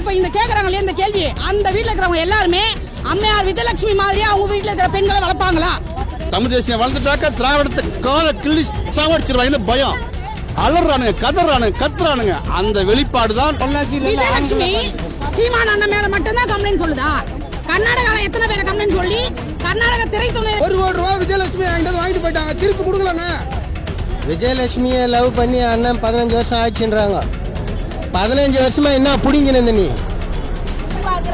இப்ப இந்த கேக்குறாங்களே இந்த கேள்வி, அந்த வீட்டுல இருக்கிறவங்க எல்லாருமே அம்மையார் விஜயலட்சுமி மாதிரியே அவங்க வீட்டுல இருக்கிற பெண்களை வளர்ப்பாங்களா? தமிழ் தேசியம் வளர்ந்துட்டாக்க திராவிடத்தை கால கிள்ளி சாவடிச்சிருவாங்கன்னு பயம். அலறானுங்க, கதறானுங்க, கத்துறானுங்க. அந்த வெளிப்பாடு தான் விஜயலட்சுமி சீமான் அண்ணன் மேல மட்டும்தான் கம்ப்ளைண்ட் சொல்லுதா? கர்நாடகால எத்தனை பேரை கம்ப்ளைண்ட் சொல்லி கர்நாடக திரைத்துறை 1 கோடி ரூபாய் விஜயலட்சுமி என்கிட்ட வாங்கிட்டு போயிட்டாங்க, திருப்பி கொடுக்கலாங்க. விஜயலட்சுமியை லவ் பண்ணி அண்ணன் 15 வருஷம் ஆச்சுன்றாங்க. 15 வருஷமா என்ன புடிங்கினது நீ?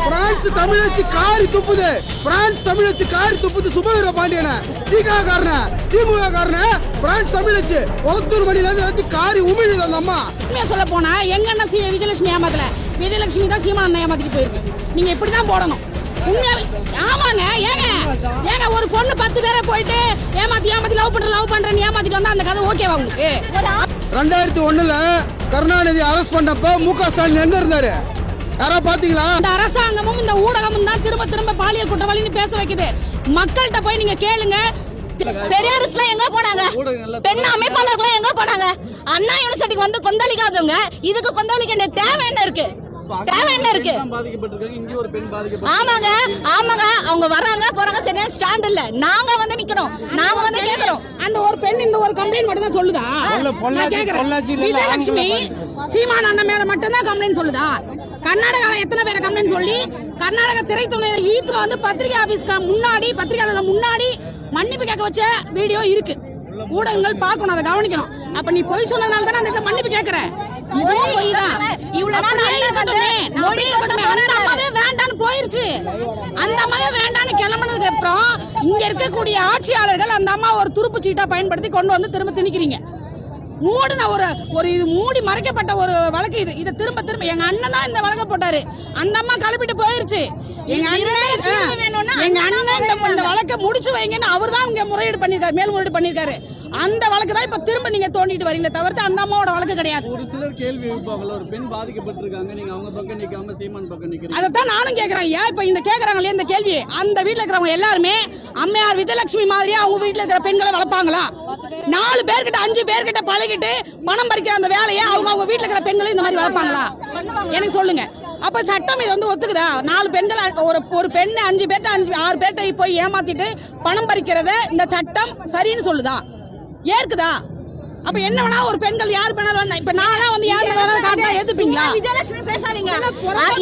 பிரான்ஸ் தமிழச்சி காரி துப்புது, பிரான்ஸ் தமிழச்சி காரி துப்புது. சுபவீர பாண்டியன திமுக காரன பிரான்ஸ் தமிழச்சி ஒத்தூர் மணில இருந்து காரி உமிழுது அந்த அம்மா. உண்மையா சொல்ல போனா எங்க அண்ணன் விஜயலட்சுமி ஏமாத்தல, விஜயலட்சுமி தான் சீமான் அண்ணன் ஏமாத்திட்டு போயிருக்கு. நீங்க இப்படிதான் போடணும். உண்மையாவே ஆமாங்க. ஏங்க ஒரு பொண்ணு 10 பேரை போயிட்டு ஏமாத்தி லவ் பண்றேன்னு ஏமாத்திட்டு வந்தா அந்த கதை ஓகேவா உங்களுக்கு? 2001ல கருணாநிதி அரெஸ்ட் பண்ணப்ப முக ஸ்டாலின் எங்க இருந்தாரு? யாரா பாத்தீங்களா? இந்த அரசாங்கமும் இந்த ஊடகமும் தான் திரும்ப பாலியல் குற்றவாளின்னு பேச வைக்குது. மக்கள்கிட்ட போய் நீங்க கேளுங்க. பெரியாரிஸ்ல எங்க போனாங்க? பெண் அமைப்பாளர்கள் எங்க போனாங்க? அண்ணா யூனிவர்சிட்டிக்கு வந்து கொந்தளிக்காதவங்க இதுக்கு கொந்தளிக்க தேவை என்ன இருக்கு? ஆமாங்க அவங்க வர்றாங்க போறாங்க, சரியான ஸ்டாண்ட் இல்ல. நாங்க வந்து நிக்கிறோம், நாங்க வந்து கேக்குறோம். அந்த ஒரு பெண் இந்த ஒரு கம்ப்ளைண்ட் மட்டும் தான் சொல்லுதா? விஜயலட்சுமி சீமான் அண்ணன் மேல மட்டும் தான் கம்ப்ளைண்ட் சொல்லுதா? கர்நாடகால எத்தனை பேரை கம்ப்ளைண்ட் சொல்லி கர்நாடக திரைத்துறை ஈத்துல வந்து பத்திரிகை ஆபீஸ்க்கு முன்னாடி பத்திரிகையாளர்கள் முன்னாடி மன்னிப்பு கேட்க வச்ச வீடியோ இருக்கு. ஊடகங்கள் பார்க்கணும், அதை கவனிக்கணும். அப்ப நீ பொய் சொன்னதால தானே அந்த மன்னிப்பு கேக்குற. இதுவும் பொய் தான். அந்த அம்மாவே வேண்டான்னு போயிருச்சு. அந்த அம்மாவே வேண்டான்னு கிளம்பினதுக்கு அப்புறம் இங்க இருக்கக்கூடிய ஆட்சியாளர்கள் அந்த அம்மா ஒரு துருப்பு சீட்டா பயன்படுத்தி கொண்டு வந்து திரும்ப திணிக்கிறீங்க. மூடின ஒரு இது மூடி மறைக்கப்பட்ட ஒரு வழக்கு இது. இதை திரும்ப எங்க அண்ணன் தான் இந்த வழக்க போட்டாரு. அந்த அம்மா கிளப்பிட்டு போயிருச்சு. எங்க அண்ணன் இந்த வழக்கை முடிச்சு வைங்கன்னு அவர் தான் இங்க முறையீடு பண்ணிருக்காரு, மேல்முறையீடு பண்ணிருக்காரு. அந்த வழக்கு தான் இப்ப திரும்ப நீங்க தோண்டிட்டு வரீங்களே தவிர்த்து அந்த அம்மாவோட வழக்கு கிடையாது. ஒரு சிலர் கேள்வி எழுப்பாங்கல்ல, ஒரு பெண் பாதிக்கப்பட்டிருக்காங்க, நீங்க அவங்க பக்கம் நிக்காம சீமான் பக்கம் நிக்கிறீங்க. அதைத்தான் நானும் கேக்குறேன். ஏன் இப்ப இந்த கேக்குறாங்களே இந்த கேள்வி, அந்த வீட்டுல இருக்கிறவங்க எல்லாருமே அம்மையார் விஜயலட்சுமி மாதிரியே அவங்க வீட்டுல இருக்கிற பெண்களை வளர்ப்பாங்களா? 4 பேர்கிட்ட 5 பேர்கிட்ட பழகிட்டு பணம் பறிக்கிற அந்த வேலையை அவங்க வீட்டுல இருக்கிற பெண்களை இந்த மாதிரி வளர்ப்பாங்களா? எனக்கு சொல்லுங்க. அப்ப சட்டம் இது வந்து ஒத்துக்குதா? 4 பெண்கள் ஒரு பெண்ணு 5 பேர்ட்ட 6 பேர்ட்ட போய் ஏமாத்திட்டு பணம் பறிக்கிறத இந்த சட்டம் சரின்னு சொல்லுதா? ஏற்குதா? அப்ப என்ன வேணா ஒரு பெண்கள் யார் வேணாலும் இப்ப நானா வந்து யார் வேணாலும் காட்டா ஏத்துப்பீங்களா? விஜயலட்சுமி பேசாதீங்க.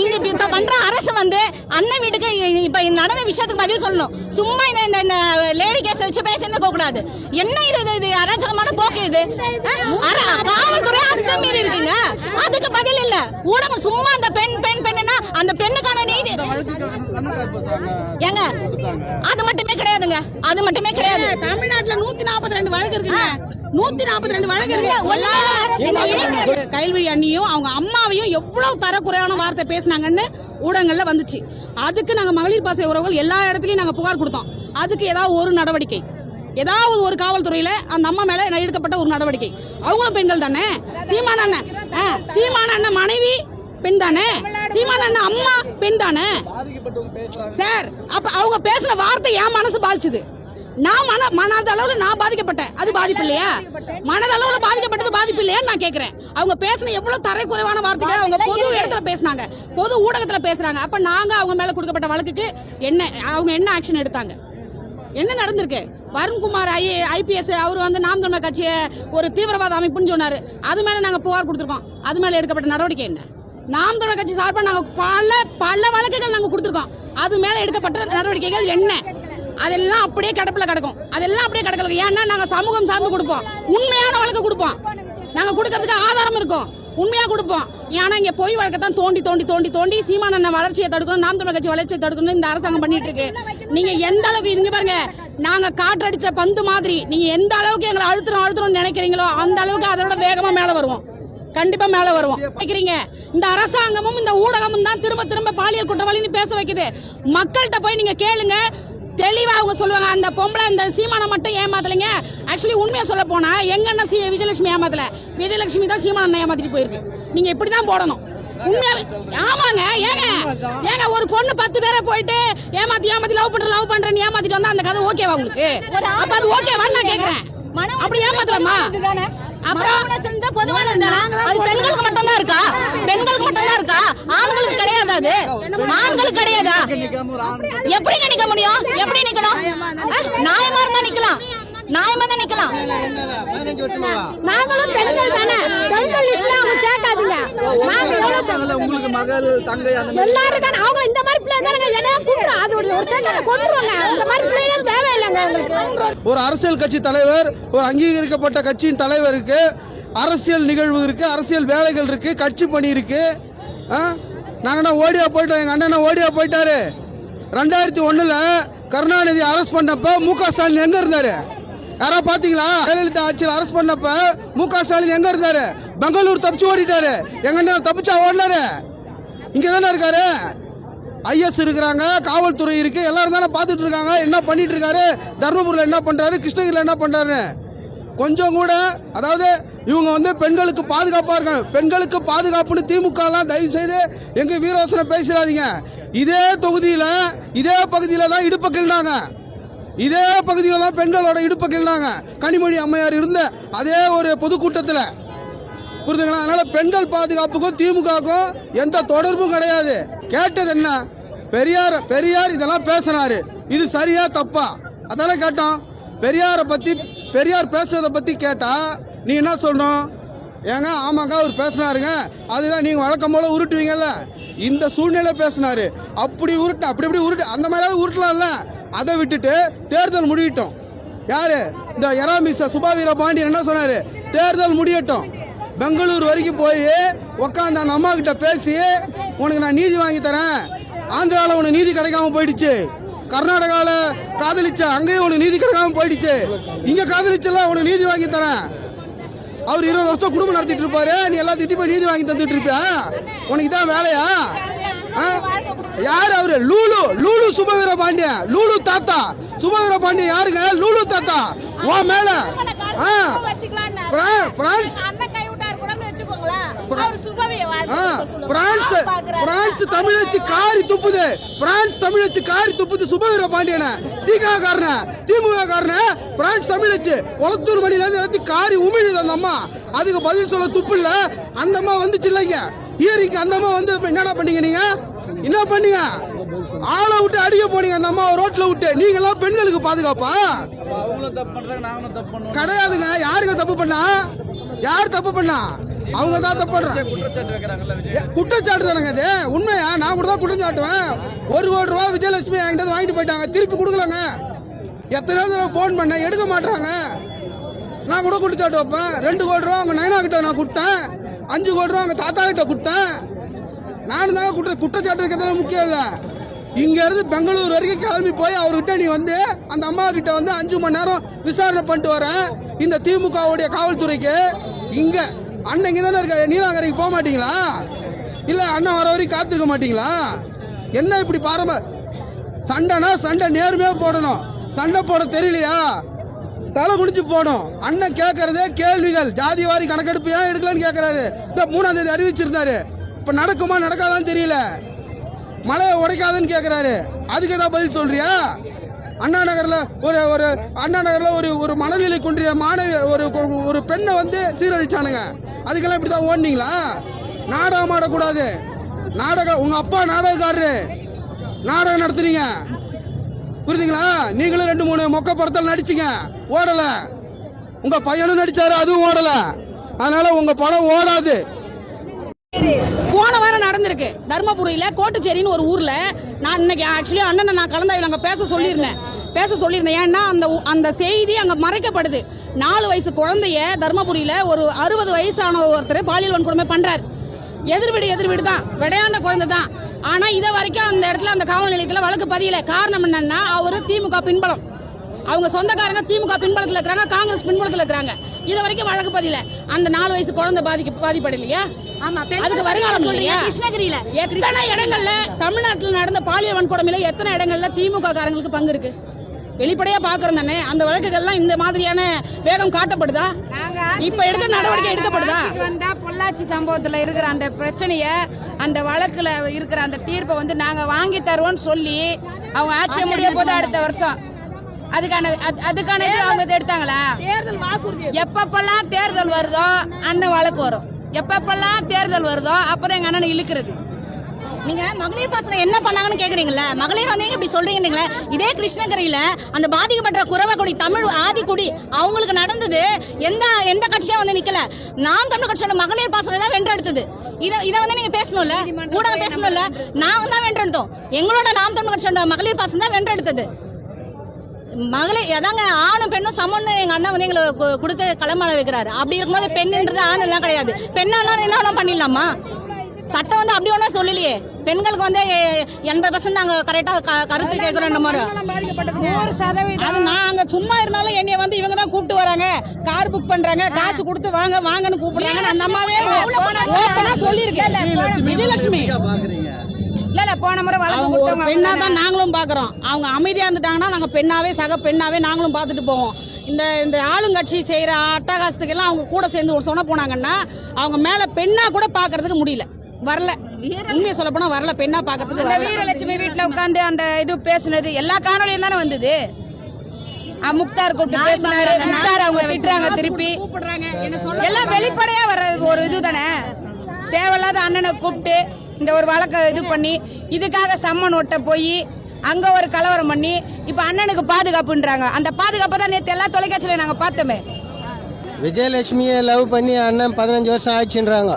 இங்க இப்ப பண்ற அரசு வந்து அண்ணன் வீட்டுக்கு இப்ப நடந்த விஷயத்துக்கு பதில் சொல்லணும். சும்மா இந்த லேடி கேஸ் வச்சு பேசிட்டு போக கூடாது. என்ன இது அராஜகமான போக்கு இது. காவல்துறை அத்துமீறி இருக்குங்க, அதுக்கு பதில் இல்ல. ஊடகம் சும்மா அந்த பெண்ணுன்னா அந்த பெண்ணுக்கான நீதி ஏங்க அது மட்டுமே கிடையாதுங்க, அது மட்டுமே கிடையாது. தமிழ்நாட்டுல 142 வழக்கு இருக்குங்க. 142 வழக்கு இருக்கு. கைல்வழி அண்ணியும் அவங்க அம்மாவையும் எவ்வளவு தரக்குறையான வார்த்தை பேசினாங்கன்னு ஊடகங்கள்ல வந்துச்சு. அதுக்கு நாங்க மகளிர் பாசறை உறவுகள் எல்லா இடத்துலயும் நாங்க புகார் கொடுத்தோம். அதுக்கு ஏதாவது ஒரு நடவடிக்கை, ஏதாவது ஒரு காவல்துறையில அந்த அம்மா மேல எடுக்கப்பட்ட ஒரு நடவடிக்கை. அவங்களும் பெண்கள் தானே. சீமான் அண்ணன் மனைவி பெண் தானே, சீமான் அண்ணன் அம்மா பெண் தானே சார். அப்ப அவங்க பேசின வார்த்தை என் மனசு பாதிச்சுது. நான் மனதளவுல நான் பாதிக்கப்பட்டேன், அது பாதிப்பு இல்லையா? மனதளவுல பாதிக்கப்பட்டது பாதிப்பு இல்லையா நான் கேக்குறேன். அவங்க பேசின எவ்வளவு தரைக்குறைவான வார்த்தைகளை அவங்க பொது இடத்துல பேசினாங்க, பொது ஊடகத்துல பேசுறாங்க. அப்ப நாங்க அவங்க மேல கொடுக்கப்பட்ட வழக்குக்கு அவங்க என்ன ஆக்ஷன் எடுத்தாங்க? என்ன நடந்திருக்கு? வருண்குமார் IPS அவர் வந்து நாம் தமிழர் கட்சியை ஒரு தீவிரவாத அமைப்புன்னு சொன்னாரு. அது மேல நாங்க புகார் கொடுத்துருக்கோம். அது மேல எடுக்கப்பட்ட நடவடிக்கை என்ன? நாம் தமிழர் கட்சி சார்பாக நாங்க பல வழக்குகள் நாங்க கொடுத்துருக்கோம். அது மேல எடுக்கப்பட்ட நடவடிக்கைகள் என்ன? அதெல்லாம் அப்படியே கடப்புல கிடக்கும். அதெல்லாம் அப்படியே கிடக்கல. ஏன்னா நாங்க சமூகம் சார்ந்து கொடுப்போம், உண்மையான வழக்கு கொடுப்போம். நாங்க கொடுக்கறதுக்கு ஆதாரம் இருக்கும், உண்மையா கொடுப்போம். ஏன்னா இங்க பொய் வழக்கத்தான் தோண்டி சீமான் அண்ணன் வளர்ச்சியை தடுக்கணும், நாம் தமிழர் கட்சி வளர்ச்சியை தடுக்கணும் இந்த அரசாங்கம் பண்ணிட்டு இருக்கு. நீங்க எந்த அளவுக்கு இதுங்க பாருங்க, நாங்க காற்றடிச்ச பந்து மாதிரி நீங்க எந்த அளவுக்கு எங்களை அழுத்தணும்னு நினைக்கிறீங்களோ அந்த அளவுக்கு அதோட வேகமா மேல வருவோம், கண்டிப்பா மேல வருவோம். நினைக்கிறீங்க இந்த அரசாங்கமும் இந்த ஊடகமும் தான் திரும்ப பாலியல் குற்றவாளின்னு பேச வைக்குது. மக்கள்கிட்ட போய் நீங்க கேளுங்க, தெளிவா அவங்க சொல்லுவாங்க. அந்த பொம்பளை இந்த சீமானை மட்டும் ஏமாத்தலைங்க. ஆக்சுவலி உண்மையா சொல்ல போனா எங்க அண்ணன் விஜயலட்சுமி ஏமாத்தல, விஜயலட்சுமி தான் சீமானை ஏமாத்திட்டு போயிருக்கு. நீங்க இப்படிதான் போடணும். உண்மையாவே ஆமாங்க. ஏங்க ஒரு பொண்ணு 10 பேரை போயிட்டு ஏமாத்தி லவ் பண்றேன்னு ஏமாத்திட்டு வந்தா அந்த கதை ஓகேவா உங்களுக்கு? அப்ப அது ஓகேவா நான் கேக்குறேன். அப்படி ஏமாத்தலாமா? அப்புறம் பெண்களுக்கு மட்டும் தான் இருக்கா? ஆண்களுக்கு கிடையாது. கிடையாதா? அது ஆண்களுக்கு கிடையாதா? நிக்காம ஒரு ஆண் எப்படிங்க நிக்க முடியும்? எப்படி நிக்கணும்? நியாயமா இருந்தா நிக்கலாம், நியாயமா தான் நிக்கலாம். 15 வருஷமாவா? நாங்களும் பெண்கள் தானே, பெண்கள் லிஸ்ட்ல அவங்க சேர்க்காதீங்க. நாங்க எவ்வளவு இருக்காங்கல்ல, உங்களுக்கு மகள் தங்கை அந்த மாதிரி எல்லாரும் தானே, அவங்க இந்த மாதிரி பிள்ளை தானங்க என்ன கூட்டுறோம், அது ஒரு செகண்ட் கொண்டுருவாங்க. இந்த மாதிரி பிள்ளைங்க தேவையில்லைங்க எங்களுக்கு. ஒரு அரசியல் கட்சி தலைவர், ஒரு அங்கீகரிக்கப்பட்ட கட்சியின் தலைவருக்கு அரசியல் நிகழ்வு இருக்கு, அரசியல் வேலைகள் இருக்கு, கட்சி பணி இருக்கு. நாங்கன்னா ஓடியா போயிட்டோம், எங்க அண்ணன் ஓடியா போயிட்டாரு. 2001 கருணாநிதி அரெஸ்ட் பண்ணப்ப மு.க. ஸ்டாலின் எங்க இருந்தாரு? யாரா பாத்தீங்களா? ஜெயலலிதா ஆட்சியில் அரெஸ்ட் பண்ணப்ப மு.க. ஸ்டாலின் எங்க இருந்தாரு? பெங்களூர் தப்பிச்சு ஓடிட்டாரு. எங்க அண்ணன் தப்பிச்சா ஓடினாரு? இங்க தானே இருக்காரு. ஐஎஸ் இருக்கிறாங்க, காவல்துறை இருக்கு, எல்லாரும் தானே பார்த்துட்டு இருக்காங்க என்ன பண்ணிட்டு இருக்காரு, தர்மபுரியில் என்ன பண்றாரு, கிருஷ்ணகிரியில் என்ன பண்றாரு. கொஞ்சம் கூட அதாவது இவங்க வந்து பெண்களுக்கு பாதுகாப்பாக இருக்காங்க. பெண்களுக்கு பாதுகாப்புன்னு திமுகலாம் தயவு செய்து எங்க வீரவசனை பேசிடாதீங்க. இதே தொகுதியில் இதே பகுதியில் தான் இடுப்பை கிள்னாங்க, இதே பகுதியில் தான் பெண்களோட இடுப்பை கிள்னாங்க கனிமொழி அம்மையார் இருந்த அதே ஒரு பொதுக்கூட்டத்தில், புரியுதுங்களா? அதனால பெண்கள் பாதுகாப்புக்கும் திமுகவுக்கும் எந்த தொடர்பும் கிடையாது. கேட்டது என்ன? பெரியார் இதெல்லாம் பேசினாரு, இது சரியா தப்பா அதெல்லாம் கேட்டோம். பெரியாரை பற்றி, பெரியார் பேசுறதை பற்றி கேட்டா நீ என்ன சொல்லணும்? ஏங்க ஆமாங்க அவர் பேசினாருங்க, அதுதான் நீங்கள் வழக்கம் போல உருட்டுவீங்கல்ல. இந்த சூழ்நிலை பேசினாரு, அப்படி உருட்டு அந்த மாதிரியாவது உருட்டலாம்ல. அதை விட்டுட்டு தேர்தல் முடியட்டும். யாரு இந்த எராமிச சுபா வீர பாண்டியன் என்ன சொன்னாரு? தேர்தல் முடியட்டும், பெங்களூர் வரைக்கும் போய் உக்காந்து அந்த அம்மா கிட்ட பேசி உனக்கு நான் நீதி வாங்கி தரேன். ஆந்திராவில் உனக்கு நீதி கிடைக்காம போயிடுச்சு, கர்நாடகாவில் காதலிச்ச அங்கேயும் உனக்கு நீதி கிடைக்காம போயிடுச்சு, இங்கே காதலிச்சல உனக்கு நீதி வாங்கி தரேன். அவர் 20 வருஷம் குடும்பம் நடத்திட்டு இருப்பாரு, நீ எல்லாம் திட்டி போய் நீதி வாங்கி தந்துட்டு இருப்பியா? உனக்கு தான் வேலையா? யார் அவரு? லூலு சுபவீர பாண்டியன், லூலு தாத்தா. சுபவீர பாண்டியன் யாருங்க? லூலு தாத்தா. ஓ மேல பிரான்ஸ் தமிழச்சி காரி துப்புது, பிரான்ஸ் தமிழச்சி காரி துப்புது சுபவீர பாண்டியன, திமுக காரன பிரான்ஸ் தமிழச்சி கொளத்தூர் மணில இருந்து எல்லாத்தையும் காரி உமிழுது அந்த அம்மா. அதுக்கு பதில் சொல்ல துப்பு இல்ல. அந்த அம்மா வந்துச்சு இல்லைங்க ஈரிக்கு, அந்த அம்மா வந்து என்னடா பண்ணீங்க? நீங்க என்ன பண்ணீங்க? ஆளை விட்டு அடிக்க போனீங்க அந்த அம்மா ரோட்ல விட்டு. நீங்க எல்லாம் பெண்களுக்கு பாதுகாப்பா? அவங்களும் தப்பு பண்றாங்க, நாங்களும் தப்பு பண்ணுவோம் கிடையாதுங்க. யாருங்க தப்பு பண்ணா? யார் தப்பு பண்ணா? அவங்க தான் தப்பு பண்றாங்க. குற்றச்சாட்டு வைக்கிறாங்கல்ல விஜய். குற்றச்சாட்டு தானங்க அது. உண்மையா? நான் கூட தான் குற்றம் சாட்டுவேன். 1 கோடி ரூபா விஜயலட்சுமி என்கிட்ட வாங்கிட்டு போயிட்டாங்க, திருப்பி கொடுக்கலங்க. எத்தனை தடவை ஃபோன் பண்ண எடுக்க மாட்டாங்க. நான் கூட குற்றச்சாட்டு வைப்பேன். 2 கோடி ரூபா அவங்க நயனா கிட்ட நான் கொடுத்தேன், 5 கோடி ரூபா அவங்க தாத்தா கிட்ட கொடுத்தேன். நானும் தான் குற்றச்சாட்டு வைக்கிறதுல முக்கியம் இல்லை. இங்க இருந்து பெங்களூர் வரைக்கும் கிளம்பி போய் அவர்கிட்ட நீ வந்து அந்த அம்மா கிட்ட வந்து 5 மணி நேரம் விசாரணை பண்ணிட்டு வரேன். இந்த திமுகவுடைய காவல்துறைக்கு இங்க அண்ணன் இங்க தானே இருக்காரு, நீலாங்கரைக்கு போக மாட்டீங்களா? இல்ல அண்ணன் வர வரைக்கும் காத்திருக்க மாட்டீங்களா? என்ன இப்படி பாரம்ப சண்டைனா சண்டை நேர்மையா போடணும். சண்டை போட தெரியலையா? தலை குடிச்சு போடும். அண்ணன் கேட்கறதே கேள்விகள். ஜாதி வாரி கணக்கெடுப்பு ஏன் எடுக்கலன்னு கேட்கறாரு. இந்த 3ஆம் தேதி அறிவிச்சிருந்தாரு. இப்ப நடக்குமா நடக்காதான்னு தெரியல. மலையை உடைக்காதுன்னு கேட்கறாரு. அதுக்கு ஏதாவது பதில் சொல்றியா? அண்ணா நகர்ல ஒரு மனநிலை குன்றிய மாணவி ஒரு பெண்ணை வந்து சீரழிச்சானுங்க. அதுக்கெல்லாம் இப்படிதான் ஓடுனீங்களா? நாடகம் ஆடக்கூடாது. நாடகம் உங்க அப்பா நாடகக்காரரு, நாடகம் நடத்துறீங்க, புரியுதுங்களா? நீங்களும் 2-3 மொக்க படத்தில் நடிச்சீங்க, ஓடல. உங்க பையனும் நடிச்சாரு, அதுவும் ஓடல. அதனால உங்க படம் ஓடாது. போன வாரம் நடந்திருக்கு தர்மபுரியில கோட்டுச்சேரின்னு ஒரு ஊர்ல. நான் இன்னைக்கு ஆக்சுவலி அண்ணனை நான் கலந்தாய்வில் அங்கே பேச சொல்லியிருந்தேன். ஏன்னா அந்த செய்தி அங்கே மறைக்கப்படுது. 4 வயசு குழந்தைய தர்மபுரியில ஒரு 60 வயசான ஒருத்தர் பாலியல் வன்கொடுமை பண்றாரு. எதிர்வீடு தான், விளையாண்ட குழந்தை தான். ஆனா இதை வரைக்கும் அந்த இடத்துல அந்த காவல் நிலையத்தில் வழக்கு பதியல. காரணம் என்னன்னா அவரு திமுக பின்பலம், அவங்க சொந்தக்காரங்க திமுக பின்பலத்தில் இருக்கிறாங்க, காங்கிரஸ் பின்பலத்தில் இருக்கிறாங்க. இது வரைக்கும் வழக்கு பதியல. அந்த 4 வயசு குழந்தை பாதிப்படலையா? அதுக்கு வருங்காலம் சொல்றீங்க. கிருஷ்ணகிரியில எத்தனை இடங்கள்ல தமிழ்நாட்டில் நடந்த பாலியல் வன்கொடுமையில எத்தனை இடங்கள்ல திமுக காரங்களுக்கு பங்கு இருக்கு? வெளிப்படையா பாக்குறோம் தானே. அந்த வழக்குகள்லாம் இந்த மாதிரியான வேகம் காட்டப்படுதா? இப்ப எடுக்க நடவடிக்கை எடுக்கப்படுதா? பொள்ளாச்சி சம்பவத்துல இருக்கிற அந்த பிரச்சனைய, அந்த வழக்குல இருக்கிற அந்த தீர்ப்பை வந்து நாங்க வாங்கி தருவோம்னு சொல்லி அவங்க ஆட்சி முடிய போது அடுத்த வருஷம் அதுக்கான இது அவங்க எடுத்தாங்களா? தேர்தல் வாக்குறுதி எப்பப்பெல்லாம் தேர்தல் வருதோ அந்த வழக்கு வரும். எப்பப்பெல்லாம் தேர்தல் வருதோ அப்பதான் எங்க அண்ணன் இழுக்கிறது. நீங்க மகளிர் பாசனம் என்ன பண்ணாங்கன்னு கேக்குறீங்களா? மகளிர் வந்து இப்படி சொல்றீங்களே, இதே கிருஷ்ணகிரியில அந்த பாதிக்கப்பட்ட குறவக்குடி தமிழ் ஆதிக்குடி அவங்களுக்கு நடந்தது எந்த கட்சியும் வந்து நிக்கல. நாம் தமிழ் கட்சியோட மகளிர் பாசனம் தான் வென்றெடுத்தது. இதை வந்து நீங்க பேசணும்ல, ஊடகம் பேசணும்ல. நாங்க தான் வென்றெடுத்தோம். எங்களோட நாம் தமிழ் கட்சியோட மகளிர் பாசனம் தான் வென்றெடுத்தது. மகளிர் அதாங்க ஆணும் பெண்ணும் சமம்னு எங்க அண்ணன் வந்து எங்களுக்கு கொடுத்து களமாட வைக்கிறாரு. அப்படி இருக்கும்போது பெண்ணுன்றது ஆண் எல்லாம் கிடையாது. பெண்ணானா என்ன பண்ணிடலாமா? சட்டம் வந்து அப்படி ஒன்றும் சொல்லலையே. பெண்களுக்கு வந்து 80% நாங்க கரெக்டா கருத்து கேட்கிறோம். இந்த மாதிரி 100% அது நாங்க சும்மா இருந்தாலும் என்னைய வந்து இவங்க தான் கூப்பிட்டு வராங்க, கார் புக் பண்றாங்க, காசு கொடுத்து வாங்கன்னு கூப்பிடுறாங்க. அந்த அம்மாவே ஓப்பனா சொல்லியிருக்கேன். விஜயலட்சுமி பாக்குறீங்க இல்ல போன முறை அவங்க ஒரு பெண்ணா தான் நாங்களும் பாக்குறோம். அவங்க அமைதியா இருந்துட்டாங்கன்னா நாங்க பெண்ணாவே சக பெண்ணாவே நாங்களும் பார்த்துட்டு போவோம். இந்த ஆளுங்கட்சி செய்யற அட்டகாசத்துக்கு எல்லாம் அவங்க கூட சேர்ந்து ஒரு சொன்ன போனாங்கன்னா அவங்க மேல பெண்ணா கூட பாக்குறதுக்கு முடியல, வரல. உண்மையை சொல்ல போனா வரல, பெண்ணா பாக்குறதுக்கு வரல. வீரலட்சுமி வீட்டுல உட்கார்ந்து அந்த இது பேசுனது எல்லா காணொலியும் தானே வந்தது. முக்தார் கூப்பிட்டு பேசினாரு, முக்தார் அவங்க திட்டுறாங்க திருப்பி. எல்லாம் வெளிப்படையா வர ஒரு இது தானே. தேவையில்லாத அண்ணனை கூப்பிட்டு இந்த ஒரு வழக்கை இது பண்ணி இதுக்காக சம்மன் ஒட்ட போய் அங்க ஒரு கலவரம் பண்ணி இப்ப அண்ணனுக்கு பாதுகாப்புன்றாங்க. அந்த பாதுகாப்பை தான் நேற்று எல்லா தொலைக்காட்சியில நாங்க பார்த்தோமே. விஜயலட்சுமியை லவ் பண்ணி அண்ணன் 15 வருஷம் ஆச்சுன்றாங்க.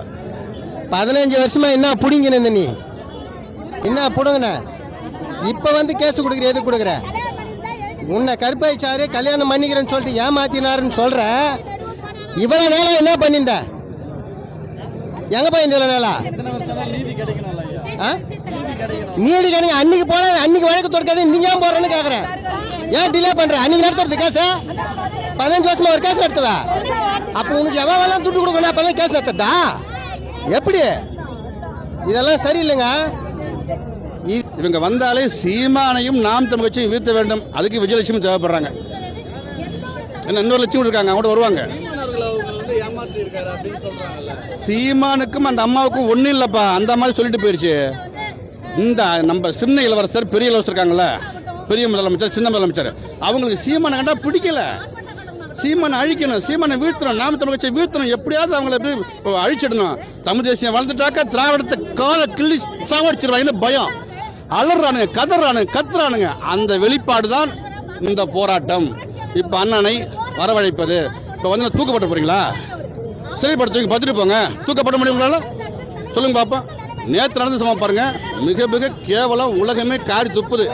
15 வருஷமா என்ன பிடிங்கின நீ என்ன பிடுங்கண்ண? இப்போ வந்து கேஸ் கொடுக்குற, எது கொடுக்குற? உன்னை கருப்பாய்ச்சாரு கல்யாணம் பண்ணிக்கிறேன்னு சொல்லிட்டு ஏமாத்தினாருன்னு சொல்ற. இவ்வளோ நேரம் என்ன பண்ணியிருந்த? எங்க போய் இந்த நேரம் நீதி கிடைக்கணும்ல ஐயா. நீடி கிடைக்கும். அன்னைக்கு போன அன்னைக்கு வழக்கு தொடுக்காது, நீங்க ஏன் போறேன்னு கேட்குறேன். ஏன் டிலே பண்ற? அன்னைக்கு நடத்துறது கேஸ் 15 வருஷமா ஒரு கேஸ் நடத்துவ. அப்போ உனக்கு எவ்வளவு துட்டு கொடுக்கணும், அப்பதான் கேஸ் நடத்தட்டா? எப்படி? இதெல்லாம் சரியில்லைங்க. இவங்க வந்தாலே சீமானையும் நாம் தமிழ் கட்சியும் வீழ்த்த வேண்டும். அதுக்கு விஜயலட்சுமி தேவைப்படுறாங்க. என்ன இன்னொரு லட்சுமி இருக்காங்க, அவங்க வருவாங்க. ஏமாற்றி இருக்காரு அப்படின்னு சொல்றாங்கல்ல. சீமானுக்கும் அந்த அம்மாவுக்கும் ஒன்றும் இல்லைப்பா, அந்த மாதிரி சொல்லிட்டு போயிடுச்சு. இந்த நம்ம சின்ன இளவரசர் பெரிய இளவரசர் இருக்காங்களே, பெரிய முதலமைச்சர் சின்ன முதலமைச்சர், அவங்களுக்கு சீமானை கண்டா பிடிக்கல. சீமானை அழிக்கணும், சீமானை வீழ்த்தணும், நாம் தமிழ் கட்சியை வீழ்த்தணும், எப்படியாவது அவங்கள எப்படி அழிச்சிடணும். தமிழ் தேசியம் வளர்ந்துட்டாக்கா திராவிடத்தை காலை கிள்ளி சாவடிச்சிருவாங்கன்னு பயம். அலறானுங்க, கத்துறானுங்க. அந்த வெளிப்பாடு தான் இந்த போராட்டம். இப்போ அண்ணனை வரவழைப்பது. இப்போ வந்து தூக்கப்பட்டு போறீங்களா? சரிப்பட்டு தூக்கி பார்த்துட்டு போங்க. தூக்கப்பட முடியுங்களா சொல்லுங்க பாப்பா. நேற்று நடந்த சம்பவம் பாருங்க, மிக மிக கேவலம். உலகமே காரி துப்புது.